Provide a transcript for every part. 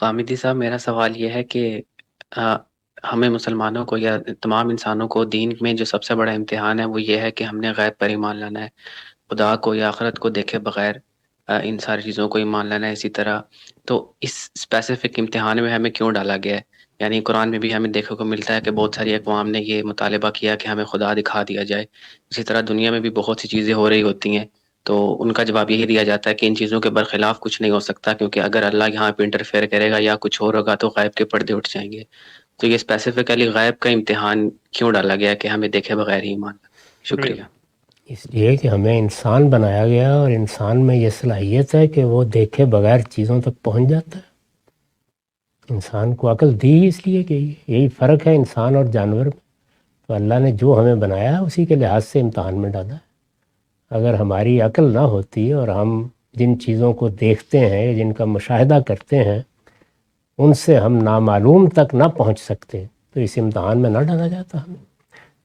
غامدی صاحب، میرا سوال یہ ہے کہ آ، ہمیں مسلمانوں کو یا تمام انسانوں کو دین میں جو سب سے بڑا امتحان ہے وہ یہ ہے کہ ہم نے غیب پر ایمان لانا ہے، خدا کو یا آخرت کو دیکھے بغیر ان ساری چیزوں کو ایمان لانا ہے اسی طرح۔ تو اس اسپیسیفک امتحان میں ہمیں کیوں ڈالا گیا ہے؟ یعنی قرآن میں بھی ہمیں دیکھنے کو ملتا ہے کہ بہت ساری اقوام نے یہ مطالبہ کیا کہ ہمیں خدا دکھا دیا جائے، اسی طرح دنیا میں بھی بہت سی چیزیں ہو رہی ہوتی ہیں، تو ان کا جواب یہی دیا جاتا ہے کہ ان چیزوں کے برخلاف کچھ نہیں ہو سکتا، کیونکہ اگر اللہ یہاں پہ انٹرفیئر کرے گا یا کچھ اور ہوگا تو غیب کے پردے اٹھ جائیں گے۔ تو یہ اسپیسیفکلی غیب کا امتحان کیوں ڈالا گیا کہ ہمیں دیکھے بغیر ہی ایمان لانا؟ شکریہ۔ اس لیے کہ ہمیں انسان بنایا گیا اور انسان میں یہ صلاحیت ہے کہ وہ دیکھے بغیر چیزوں تک پہنچ جاتا ہے۔ انسان کو عقل دی اس لیے کہ یہی فرق ہے انسان اور جانور میں۔ تو اللہ نے جو ہمیں بنایا ہے اسی کے لحاظ سے امتحان میں ڈالا ہے۔ اگر ہماری عقل نہ ہوتی اور ہم جن چیزوں کو دیکھتے ہیں جن کا مشاہدہ کرتے ہیں ان سے ہم نامعلوم تک نہ پہنچ سکتے تو اس امتحان میں نہ ڈالا جاتا ہمیں۔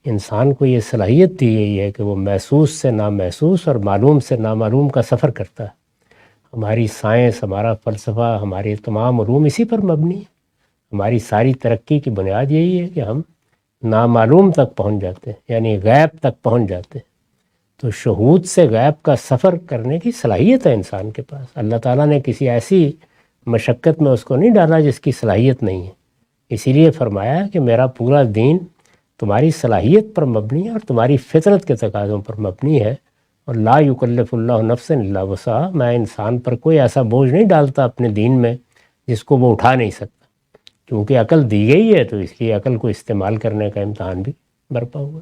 انسان کو یہ صلاحیت دی گئی ہے کہ وہ محسوس سے نامحسوس اور معلوم سے نامعلوم کا سفر کرتا ہے۔ ہماری سائنس، ہمارا فلسفہ، ہمارے تمام علوم اسی پر مبنی ہے۔ ہماری ساری ترقی کی بنیاد یہی ہے کہ ہم نامعلوم تک پہنچ جاتے ہیں، یعنی غیب تک پہنچ جاتے ہیں۔ تو شہود سے غیب کا سفر کرنے کی صلاحیت ہے انسان کے پاس۔ اللہ تعالیٰ نے کسی ایسی مشقت میں اس کو نہیں ڈالا جس کی صلاحیت نہیں ہے۔ اسی لیے فرمایا کہ میرا پورا دین تمہاری صلاحیت پر مبنی ہے اور تمہاری فطرت کے تقاضوں پر مبنی ہے، اور لا یکلف اللہ نفسا الا وسعہا، میں انسان پر کوئی ایسا بوجھ نہیں ڈالتا اپنے دین میں جس کو وہ اٹھا نہیں سکتا۔ کیونکہ عقل دی گئی ہے تو اس لیے عقل کو استعمال کرنے کا امتحان بھی برپا ہوا۔